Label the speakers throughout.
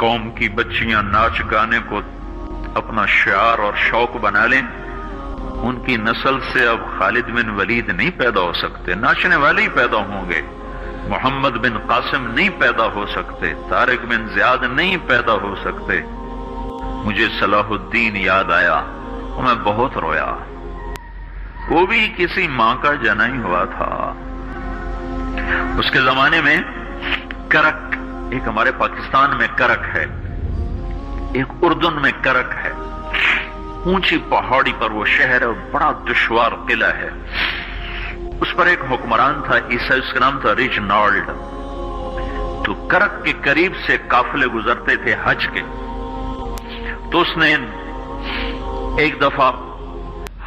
Speaker 1: قوم کی بچیاں ناچ گانے کو اپنا شعار اور شوق بنا لیں، ان کی نسل سے اب خالد بن ولید نہیں پیدا ہو سکتے، ناچنے والے ہی پیدا ہوں گے، محمد بن قاسم نہیں پیدا ہو سکتے، طارق بن زیاد نہیں پیدا ہو سکتے۔ مجھے صلاح الدین یاد آیا اور میں بہت رویا۔ وہ بھی کسی ماں کا جنا ہی ہوا تھا۔ اس کے زمانے میں کرک، ایک ہمارے پاکستان میں کرک ہے، ایک اردن میں کرک ہے، اونچی پہاڑی پر وہ شہر ہے، بڑا دشوار قلعہ ہے۔ اس پر ایک حکمران تھا عیسائی، اس کا نام تھا ریجنالڈ۔ تو کرک کے قریب سے قافلے گزرتے تھے حج کے، تو اس نے ایک دفعہ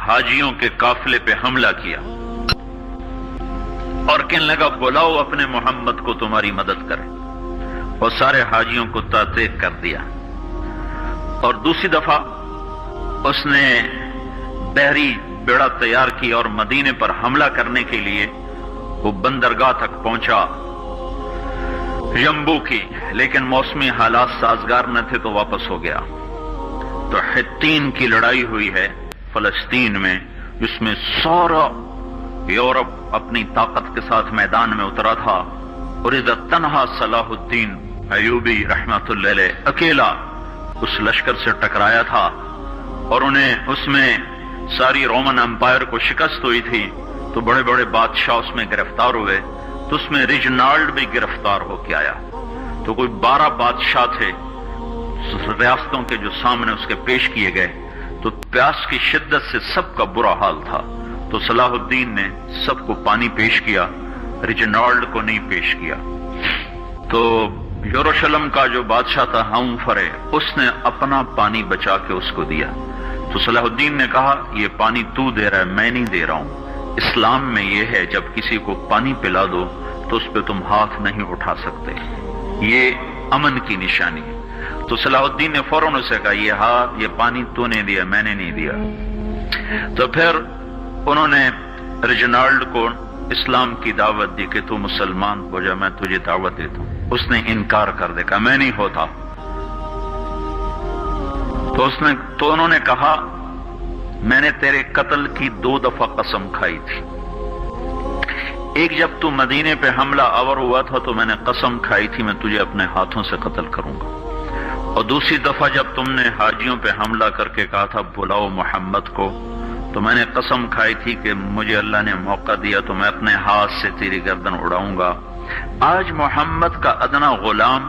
Speaker 1: حاجیوں کے قافلے پہ حملہ کیا اور کہنے لگا بلاؤ اپنے محمد کو تمہاری مدد کرے، اور سارے حاجیوں کو تعطیق کر دیا۔ اور دوسری دفعہ اس نے بحری بیڑا تیار کی اور مدینے پر حملہ کرنے کے لیے وہ بندرگاہ تک پہنچا یمبو کی، لیکن موسمی حالات سازگار نہ تھے تو واپس ہو گیا۔ تو حطین کی لڑائی ہوئی ہے فلسطین میں، جس میں سارا یورپ اپنی طاقت کے ساتھ میدان میں اترا تھا، اور ادھر تنہا صلاح الدین ایوبی رحمت اللہ علیہ اکیلا اس لشکر سے ٹکرایا تھا، اور انہیں اس میں ساری رومن امپائر کو شکست ہوئی تھی، تو بڑے بڑے بادشاہ اس میں گرفتار ہوئے، تو اس میں ریجنالڈ بھی گرفتار ہو کے آیا۔ تو کوئی 12 بادشاہ تھے ریاستوں کے جو سامنے اس کے پیش کیے گئے، تو پیاس کی شدت سے سب کا برا حال تھا، تو صلاح الدین نے سب کو پانی پیش کیا، ریجنالڈ کو نہیں پیش کیا۔ تو یروشلم کا جو بادشاہ تھا ہمفرے، اس نے اپنا پانی بچا کے اس کو دیا۔ تو صلاح الدین نے کہا یہ پانی تو دے رہا ہے، میں نہیں دے رہا ہوں۔ اسلام میں یہ ہے جب کسی کو پانی پلا دو تو اس پہ تم ہاتھ نہیں اٹھا سکتے، یہ امن کی نشانی ہے۔ تو صلاح الدین نے فوراً اسے کہا یہ پانی تو نے دیا، میں نے نہیں دیا۔ تو پھر انہوں نے ریجنالڈ کو اسلام کی دعوت دی کہ تو مسلمان ہو جا، میں تجھے دعوت دیتا ہوں۔ اس نے انکار کر دیا، کہا میں نہیں ہوتا۔ تو انہوں نے کہا میں نے تیرے قتل کی 2 دفعہ قسم کھائی تھی، ایک جب تو مدینے پہ حملہ آور ہوا تھا تو میں نے قسم کھائی تھی میں تجھے اپنے ہاتھوں سے قتل کروں گا، اور دوسری دفعہ جب تم نے حاجیوں پہ حملہ کر کے کہا تھا بلاؤ محمد کو، تو میں نے قسم کھائی تھی کہ مجھے اللہ نے موقع دیا تو میں اپنے ہاتھ سے تیری گردن اڑاؤں گا۔ آج محمد کا ادنا غلام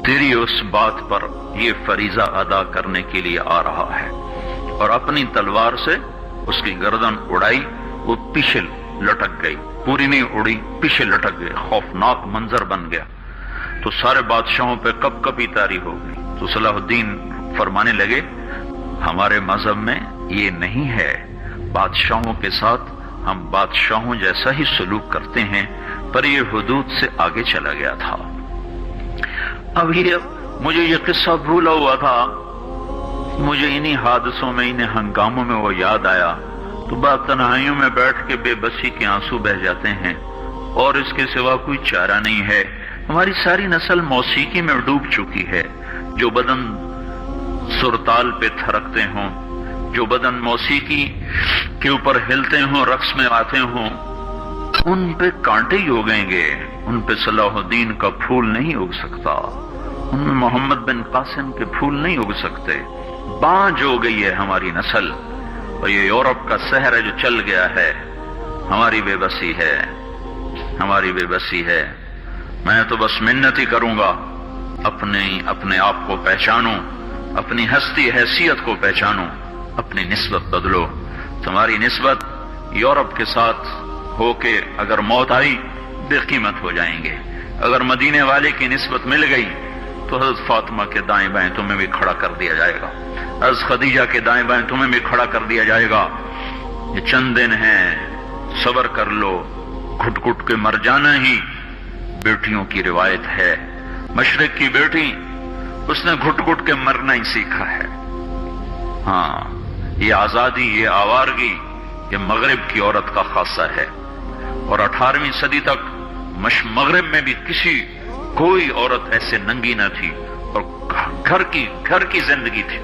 Speaker 1: تیری اس بات پر یہ فریضہ ادا کرنے کے لیے آ رہا ہے، اور اپنی تلوار سے اس کی گردن اڑائی، وہ پیچھے لٹک گئی، پوری نہیں اڑی، پیچھے لٹک گئی، خوفناک منظر بن گیا۔ تو سارے بادشاہوں پہ کپ کپی طاری ہو گئی۔ تو صلاح الدین فرمانے لگے ہمارے مذہب میں یہ نہیں ہے، بادشاہوں کے ساتھ ہم بادشاہوں جیسا ہی سلوک کرتے ہیں، پر یہ حدود سے آگے چلا گیا تھا۔ اب مجھے یہ قصہ بھولا ہوا تھا، مجھے انہی حادثوں میں، انہی ہنگاموں میں وہ یاد آیا، تو بعد تنہائیوں میں بیٹھ کے بے بسی کے آنسو بہہ جاتے ہیں، اور اس کے سوا کوئی چارہ نہیں ہے۔ ہماری ساری نسل موسیقی میں ڈوب چکی ہے، جو بدن سرتال پہ تھرکتے ہوں، جو بدن موسیقی کے اوپر ہلتے ہوں، رقص میں آتے ہوں، ان پہ کانٹے ہی اگیں گے، ان پہ صلاح الدین کا پھول نہیں اگ سکتا، ان میں محمد بن قاسم کے پھول نہیں اگ سکتے۔ بانجھ ہو گئی ہے ہماری نسل، اور یہ یورپ کا سحر ہے جو چل گیا ہے، ہماری بے بسی ہے، ہماری بے بسی ہے۔ میں تو بس منت ہی کروں گا اپنے آپ کو پہچانو، اپنی ہستی حیثیت کو پہچانو، اپنی نسبت بدلو۔ تمہاری نسبت یورپ کے ساتھ ہو کے اگر موت آئی بے قیمت ہو جائیں گے، اگر مدینے والے کی نسبت مل گئی تو حضرت فاطمہ کے دائیں بائیں تمہیں بھی کھڑا کر دیا جائے گا، حضرت خدیجہ کے دائیں بائیں تمہیں بھی کھڑا کر دیا جائے گا۔ یہ چند دن ہیں، صبر کر لو، گھٹ گھٹ کے مر جانا ہی بیٹیوں کی روایت ہے۔ مشرق کی بیٹی، اس نے گھٹ گھٹ کے مرنا ہی سیکھا ہے۔ ہاں، یہ آزادی، یہ آوارگی، یہ مغرب کی عورت کا خاصہ ہے۔ اور 18ویں صدی تک مغرب میں بھی کوئی عورت ایسے ننگی نہ تھی، اور گھر کی زندگی تھی۔